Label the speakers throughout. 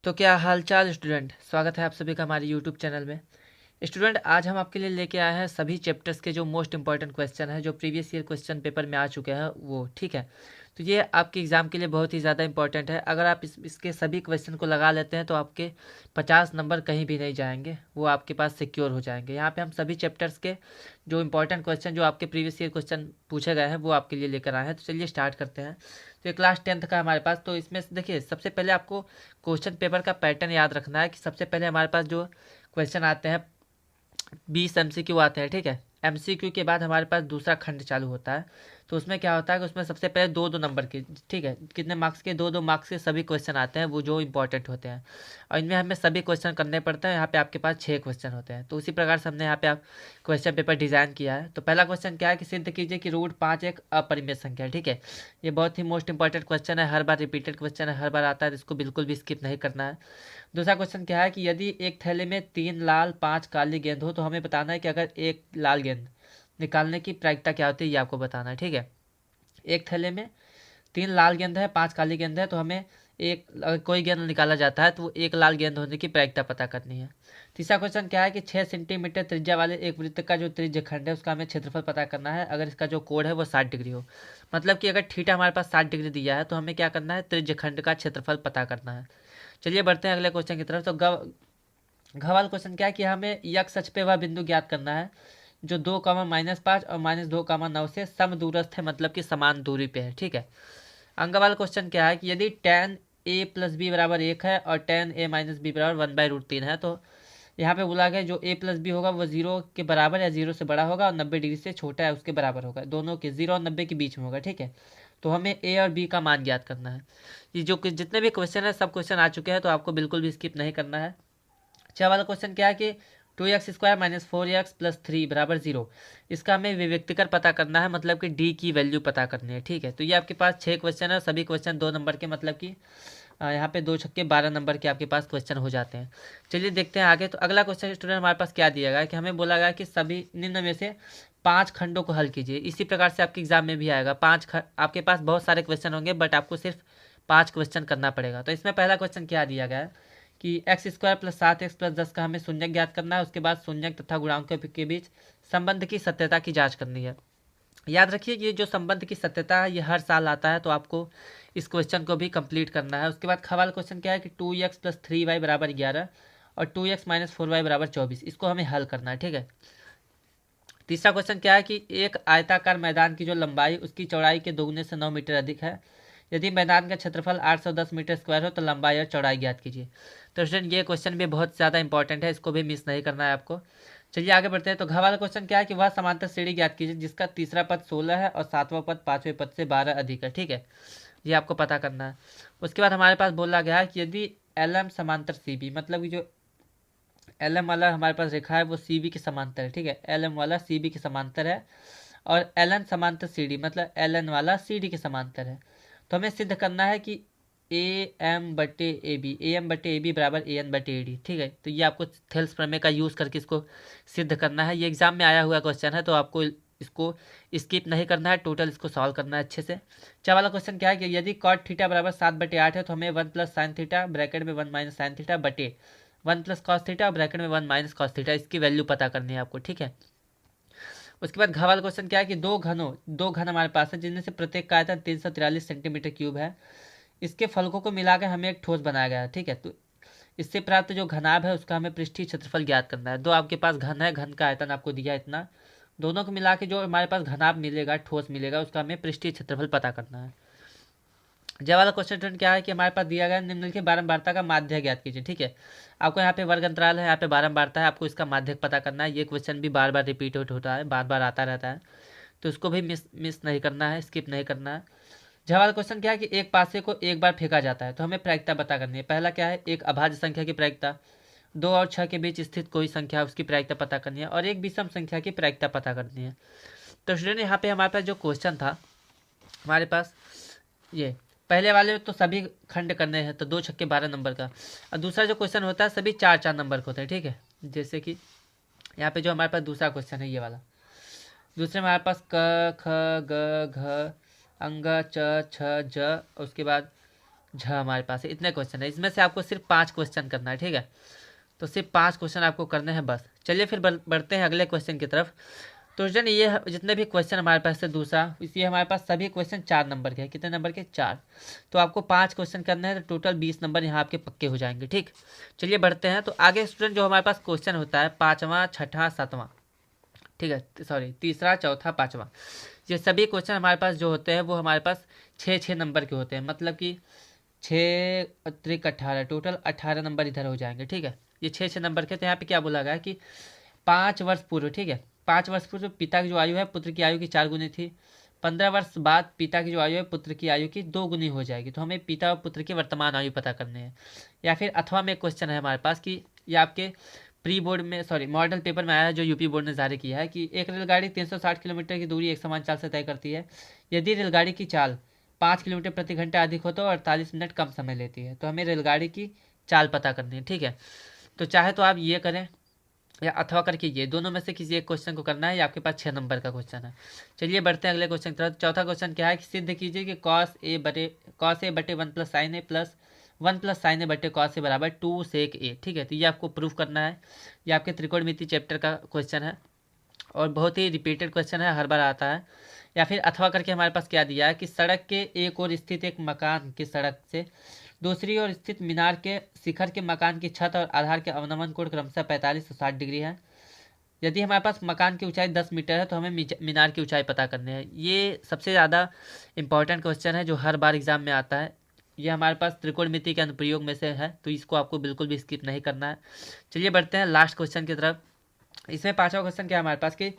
Speaker 1: तो क्या हालचाल स्टूडेंट, स्वागत है आप सभी का हमारे यूट्यूब चैनल में। स्टूडेंट, आज हम आपके लिए लेके आए हैं सभी चैप्टर्स के जो मोस्ट इंपॉर्टेंट क्वेश्चन है, जो प्रीवियस ईयर क्वेश्चन पेपर में आ चुके हैं वो। ठीक है, तो ये आपके एग्ज़ाम के लिए बहुत ही ज़्यादा इंपॉर्टेंट है। अगर आप इसके सभी क्वेश्चन को लगा लेते हैं तो आपके 50 नंबर कहीं भी नहीं जाएंगे, वो आपके पास सिक्योर हो जाएंगे। यहाँ पे हम सभी चैप्टर्स के जो इंपॉर्टेंट क्वेश्चन, जो आपके प्रीवियस ईयर क्वेश्चन पूछे गए हैं, वो आपके लिए लेकर आए हैं। तो चलिए स्टार्ट करते हैं। तो ये क्लास 10th का हमारे पास, तो इसमें से देखिए सबसे पहले आपको क्वेश्चन पेपर का पैटर्न याद रखना है कि सबसे पहले हमारे पास जो क्वेश्चन आते हैं 20 MCQ आते हैं। ठीक है, MCQ के बाद हमारे पास दूसरा खंड चालू होता है। तो उसमें क्या होता है कि उसमें सबसे पहले दो दो नंबर के, ठीक है, कितने मार्क्स के, दो दो मार्क्स के सभी क्वेश्चन आते हैं, वो जो इंपॉर्टेंट होते हैं। और इनमें हमें सभी क्वेश्चन करने पड़ते हैं। यहाँ पे आपके पास 6 क्वेश्चन होते हैं। तो उसी प्रकार से हमने यहाँ पे आप क्वेश्चन पेपर डिज़ाइन किया है। तो पहला क्वेश्चन क्या है कि सिद्ध कीजिए कि √5 एक अपरिमेय संख्या है। ठीक है, ये बहुत ही मोस्ट इंपॉर्टेंट क्वेश्चन है, हर बार रिपीटेड क्वेश्चन है, हर बार आता है, तो इसको बिल्कुल भी स्किप नहीं करना है। दूसरा क्वेश्चन क्या है कि यदि एक थैले में 3 लाल 5 काली गेंद हो तो हमें बताना है कि अगर एक लाल गेंद निकालने की प्रायिकता क्या होती है, ये आपको बताना है। ठीक है, एक थैले में 3 लाल गेंद है, 5 काली गेंद है, तो हमें एक, अगर कोई गेंद निकाला जाता है तो वो एक लाल गेंद होने की प्रायिकता पता करनी है। तीसरा क्वेश्चन क्या है कि 6 सेंटीमीटर त्रिज्या वाले एक वृत्त का जो त्रिज्य खंड है उसका हमें क्षेत्रफल पता करना है, अगर इसका जो कोण है वो 60 डिग्री हो। मतलब कि अगर थीटा हमारे पास 60 डिग्री दिया है तो हमें क्या करना है, त्रिज्य खंड का क्षेत्रफल पता करना है। चलिए बढ़ते हैं अगले क्वेश्चन की तरफ। तो घवाल क्वेश्चन क्या है कि हमें यक्ष अक्ष पे वह बिंदु ज्ञात करना है जो 2, -5 और -2, 9 से सम दूरस्थ है, मतलब कि समान दूरी पे है। ठीक है, अंगवाल क्वेश्चन क्या है कि यदि tan a प्लस बी बराबर 1 है और tan a माइनस बी बराबर 1/√3 है, तो यहाँ पे बोला गया जो a प्लस बी होगा वो 0 के बराबर या 0 से बड़ा होगा और 90 डिग्री से छोटा है उसके बराबर होगा, दोनों के 0 और 90 के बीच में होगा। ठीक है, तो हमें a और b का मान ज्ञात करना है। ये जो जितने भी क्वेश्चन है सब क्वेश्चन आ चुके हैं, तो आपको बिल्कुल भी स्किप नहीं करना है। अच्छा वाला क्वेश्चन क्या है कि 2x² - 4x+3 बराबर 0, इसका हमें विविक्तिकर पता करना है, मतलब कि डी की वैल्यू पता करनी है। ठीक है, तो ये आपके पास 6 क्वेश्चन है, सभी क्वेश्चन 2 नंबर के, मतलब कि यहाँ पे 2 छक्के 12 नंबर के आपके पास क्वेश्चन हो जाते हैं। चलिए देखते हैं आगे। तो अगला क्वेश्चन स्टूडेंट हमारे पास क्या दिया गया है कि हमें बोला गया कि सभी निम्न में से 5 खंडों को हल कीजिए। इसी प्रकार से आपके एग्जाम में भी आएगा, आपके पास बहुत सारे क्वेश्चन होंगे, बट आपको सिर्फ 5 क्वेश्चन करना पड़ेगा। तो इसमें पहला क्वेश्चन क्या दिया गया है कि x² + 7x + 10 का हमें शून्यक ज्ञात करना है। उसके बाद शून्यक तथा गुणांकों के बीच संबंध की सत्यता की जांच करनी है। याद रखिए ये जो संबंध की सत्यता है ये हर साल आता है, तो आपको इस क्वेश्चन को भी कंप्लीट करना है। उसके बाद खवाल क्वेश्चन क्या है कि 2x + 3y बराबर 11 और 2x - 4y बराबर 24, इसको हमें हल करना है। ठीक है, तीसरा क्वेश्चन क्या है कि एक आयताकार मैदान की जो लंबाई उसकी चौड़ाई के दोगुने से 9 मीटर अधिक है, यदि मैदान का क्षेत्रफल 810 मीटर स्क्वायर हो तो लंबाई और चौड़ाई ज्ञात कीजिए। तो स्टूडेंट ये क्वेश्चन भी बहुत ज़्यादा इंपॉर्टेंट है, इसको भी मिस नहीं करना है आपको। चलिए आगे बढ़ते हैं। तो घ वाला क्वेश्चन क्या है कि वह समांतर श्रेणी ज्ञात कीजिए जिसका तीसरा पद 16 है और सातवां पद 5वें पद से 12 अधिक है। ठीक है, ये आपको पता करना है। उसके बाद हमारे पास बोला गया है कि यदि LM समांतर CB, मतलब कि जो LM वाला हमारे पास रेखा है वो CB के समांतर है। ठीक है, LM वाला CB के समांतर है और LN समांतर CD, मतलब LN वाला CD के समांतर है। तो हमें सिद्ध करना है कि AM/AB बराबर AN/AD। ठीक है, तो ये आपको थेल्स प्रमेय का यूज़ करके इसको सिद्ध करना है। ये एग्जाम में आया हुआ क्वेश्चन है, तो आपको इसको स्किप नहीं करना है, टोटल इसको सॉल्व करना है अच्छे से। चार वाला क्वेश्चन क्या है कि यदि cot थीटा बराबर 7/8 है तो हमें 1 + sin थीटा ब्रैकेट में 1 - sin थीटा बटे 1 + cos थीटा ब्रैकेट में 1 - cos थीटा, इसकी वैल्यू पता करनी है आपको। ठीक है, उसके बाद घ वाला क्वेश्चन क्या है कि दो घन हमारे पास है जिनमें से प्रत्येक का आयतन 343 सेंटीमीटर क्यूब है, इसके फलकों को मिलाकर हमें एक ठोस बनाया गया है। ठीक है, तो इससे प्राप्त जो घनाभ है उसका हमें पृष्ठीय क्षेत्रफल ज्ञात करना है। दो आपके पास घन है, घन का आयतन आपको दिया इतना, दोनों को मिला के जो हमारे पास घनाभ मिलेगा, ठोस मिलेगा, उसका हमें पृष्ठीय क्षेत्रफल पता करना है। जय वाला क्वेश्चन क्या है कि हमारे पास दिया गया निम्नलिखित बारंबारता का माध्य ज्ञात कीजिए। ठीक है, आपको यहाँ पे वर्ग अंतराल है, यहाँ पे बारंबारता है, आपको इसका माध्य पता करना है। ये क्वेश्चन भी बार बार रिपीट होता है, बार बार आता रहता है, तो इसको भी मिस नहीं करना है, स्किप नहीं करना है। जय वाला क्वेश्चन क्या है कि एक पासे को एक बार फेंका जाता है तो हमें प्रायिकता पता करनी है। पहला क्या है, एक अभाज्य संख्या की प्रायिकता, 2 और 6 के बीच स्थित कोई संख्या है उसकी प्रायिकता पता करनी है, और एक विषम संख्या की प्रायिकता पता करनी है। तो स्टूडेंट यहाँ पे हमारे पास जो क्वेश्चन था, हमारे पास ये पहले वाले तो सभी खंड करने हैं, तो 2 छक्के 12 नंबर का, और दूसरा जो क्वेश्चन होता है सभी 4 नंबर का होता है। ठीक है, जैसे कि यहाँ पे जो हमारे पास दूसरा क्वेश्चन है ये वाला, दूसरे में हमारे पास क ख ग घ अंग च छ ज, उसके बाद झ हमारे पास है। इतने क्वेश्चन है, इसमें से आपको सिर्फ 5 क्वेश्चन करना है, ठीक है। तो सिर्फ 5 क्वेश्चन आपको करने हैं बस। चलिए फिर बढ़ते हैं अगले क्वेश्चन की तरफ। तो स्टूडेंट ये जितने भी क्वेश्चन हमारे पास है दूसरा, इसलिए हमारे पास सभी क्वेश्चन 4 नंबर के हैं। कितने नंबर के? 4। तो आपको 5 क्वेश्चन करने हैं, तो टोटल 20 नंबर यहाँ आपके पक्के हो जाएंगे, ठीक। चलिए बढ़ते हैं। तो आगे स्टूडेंट जो हमारे पास क्वेश्चन होता है 5वां, 6ठा, 7वां, ठीक है, सॉरी, तीसरा, चौथा, 5वां, ये सभी क्वेश्चन हमारे पास जो होते हैं वो हमारे पास 6-6 नंबर के होते हैं। मतलब कि 6 त्रिक 18, टोटल 18 नंबर इधर हो जाएंगे, ठीक है। ये 6-6 नंबर के। तो यहाँ पे क्या बोला गया कि 5 वर्ष पूर्व, ठीक है, 5 वर्ष पूर्व पिता की जो आयु है पुत्र की आयु की 4 गुनी थी। 15 वर्ष बाद पिता की जो आयु है पुत्र की आयु की 2 गुनी हो जाएगी। तो हमें पिता और पुत्र की वर्तमान आयु पता करनी है। या फिर अथवा में एक क्वेश्चन है हमारे पास कि ये आपके प्री बोर्ड में, सॉरी, मॉडल पेपर में आया है जो यूपी बोर्ड ने जारी किया है कि एक रेलगाड़ी 360 किलोमीटर की दूरी एक समान चाल से तय करती है। यदि रेलगाड़ी की चाल 5 किलोमीटर प्रति घंटा अधिक हो तो 48 मिनट कम समय लेती है। तो हमें रेलगाड़ी की चाल पता करनी है, ठीक है। तो चाहे तो आप ये करें या अथवा करके ये दोनों में से किसी एक क्वेश्चन को करना है। या आपके पास 6 नंबर का क्वेश्चन है। चलिए बढ़ते हैं अगले क्वेश्चन की तरफ। चौथा क्वेश्चन क्या है कि सिद्ध कीजिए कि कॉस ए बटे 1 प्लस साइन ए प्लस 1 प्लस साइन ए बटे कॉस ए बराबर 2 सेक ए, ठीक है। तो ये आपको प्रूफ करना है। ये आपके त्रिकोणमिति चैप्टर का क्वेश्चन है और बहुत ही रिपीटेड क्वेश्चन है, हर बार आता है। या फिर अथवा करके हमारे पास क्या दिया है कि सड़क के एक ओर स्थित एक मकान की सड़क से दूसरी ओर स्थित मीनार के शिखर के मकान की छत और आधार के अवनमन कोण क्रमशः 45 और 60 डिग्री है। यदि हमारे पास मकान की ऊंचाई 10 मीटर है तो हमें मीनार की ऊंचाई पता करनी है। ये सबसे ज़्यादा इंपॉर्टेंट क्वेश्चन है जो हर बार एग्जाम में आता है। ये हमारे पास त्रिकोणमिति के अनुप्रयोग में से है, तो इसको आपको बिल्कुल भी स्किप नहीं करना है। चलिए बढ़ते हैं लास्ट क्वेश्चन की तरफ। इसमें 5वां क्वेश्चन क्या है हमारे पास कि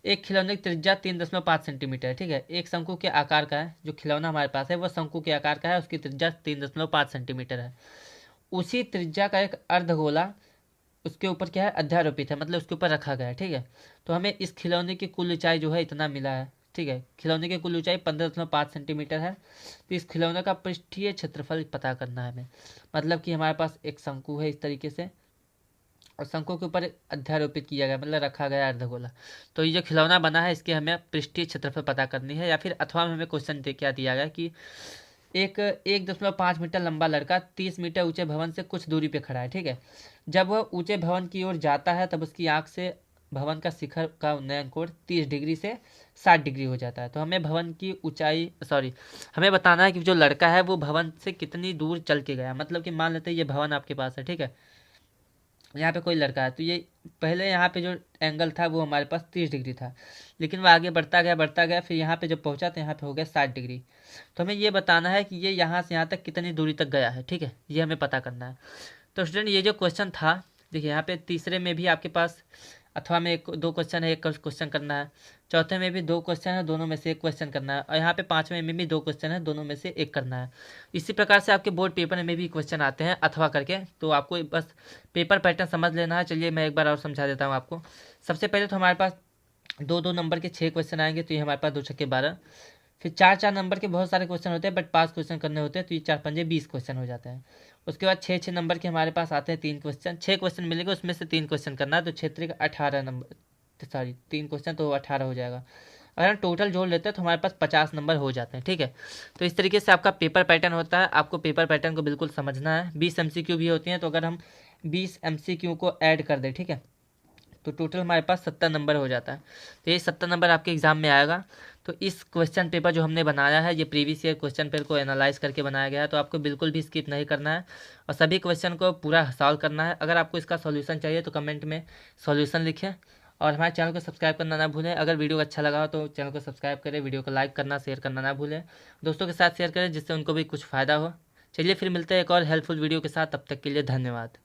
Speaker 1: एक खिलौने की त्रिज्या 3.5 सेंटीमीटर है, ठीक है। एक शंकु के आकार का है, जो खिलौना हमारे पास है वो शंकु के आकार का है, उसकी त्रिज्या 3.5 सेंटीमीटर है। उसी त्रिज्या का एक अर्धगोला उसके ऊपर क्या है, अध्यारोपित है, मतलब उसके ऊपर रखा गया है, ठीक है। तो हमें इस खिलौने की कुल ऊंचाई जो है इतना मिला है, ठीक है। खिलौने की कुल ऊंचाई 15.5 सेंटीमीटर है। तो इस खिलौने का पृष्ठीय क्षेत्रफल पता करना है हमें। मतलब कि हमारे पास एक शंकु है इस तरीके से और शंकु के ऊपर अध्यारोपित किया गया, मतलब रखा गया अर्धगोला। तो ये जो खिलौना बना है इसके हमें पृष्ठीय क्षेत्रफल पता करनी है। या फिर अथवा में हमें क्वेश्चन क्या दिया गया कि एक 1.5 मीटर लंबा लड़का 30 मीटर ऊंचे भवन से कुछ दूरी पे खड़ा है, ठीक है। जब वह ऊंचे भवन की ओर जाता है तब उसकी आंख से भवन का शिखर का उन्नयन कोण 30 डिग्री से 60 डिग्री हो जाता है। तो हमें भवन की ऊंचाई, सॉरी, हमें बताना है कि जो लड़का है वो भवन से कितनी दूर चल के गया। मतलब कि मान लेते हैं ये भवन आपके पास है, ठीक है। यहाँ पे कोई लड़का है तो ये पहले यहाँ पे जो एंगल था वो हमारे पास 30 डिग्री था, लेकिन वो आगे बढ़ता गया, फिर यहाँ पे जब पहुँचा तो यहाँ पे हो गया 60 डिग्री। तो हमें ये बताना है कि ये यहाँ से यहाँ तक कितनी दूरी तक गया है, ठीक है। ये हमें पता करना है। तो स्टूडेंट ये जो क्वेश्चन था, देखिए यहाँ पे तीसरे में भी आपके पास अथवा में 2 क्वेश्चन है, 1 क्वेश्चन करना है। चौथे में भी 2 क्वेश्चन है, दोनों में से 1 क्वेश्चन करना है। और यहाँ पे 5वें में भी 2 क्वेश्चन है, दोनों में से 1 करना है। इसी प्रकार से आपके बोर्ड पेपर में भी क्वेश्चन आते हैं अथवा करके, तो आपको बस पेपर पैटर्न समझ लेना है। चलिए मैं एक बार और समझा देता हूँ आपको। सबसे पहले तो हमारे पास 2-2 नंबर के 6 क्वेश्चन आएंगे, तो ये हमारे पास 2 छक्के 12। फिर 4-4 नंबर के बहुत सारे क्वेश्चन होते हैं, बट 5 क्वेश्चन करने होते हैं, तो ये 4 पंजे 20 क्वेश्चन हो जाते हैं। उसके बाद 6-6 नंबर के हमारे पास आते हैं 3 क्वेश्चन, 6 क्वेश्चन मिलेंगे, उसमें से 3 क्वेश्चन करना है। तो क्षेत्र का 18 नंबर, सॉरी 3 क्वेश्चन तो 18 हो जाएगा। अगर हम टोटल जोड़ लेते हैं तो हमारे पास 50 नंबर हो जाते हैं, ठीक है। तो इस तरीके से आपका पेपर पैटर्न होता है, आपको पेपर पैटर्न को बिल्कुल समझना है। 20 MCQ भी होती हैं, तो अगर हम 20 MCQ को ऐड कर दें, ठीक है, तो टोटल हमारे पास 70 नंबर हो जाता है। तो ये 70 नंबर आपके एग्जाम में आएगा। तो इस क्वेश्चन पेपर जो हमने बनाया है ये प्रीवियस ईयर क्वेश्चन पेपर को एनालाइज करके बनाया गया है, तो आपको बिल्कुल भी स्किप नहीं करना है और सभी क्वेश्चन को पूरा सॉल्व करना है। अगर आपको इसका सॉल्यूशन चाहिए तो कमेंट में सॉल्यूशन लिखें और हमारे चैनल को सब्सक्राइब करना ना भूलें। अगर वीडियो अच्छा लगा हो तो चैनल को सब्सक्राइब करें, वीडियो को लाइक करना, शेयर करना ना भूलें। दोस्तों के साथ शेयर करें जिससे उनको भी कुछ फ़ायदा हो। चलिए फिर मिलते हैं एक और हेल्पफुल वीडियो के साथ, तब तक के लिए धन्यवाद।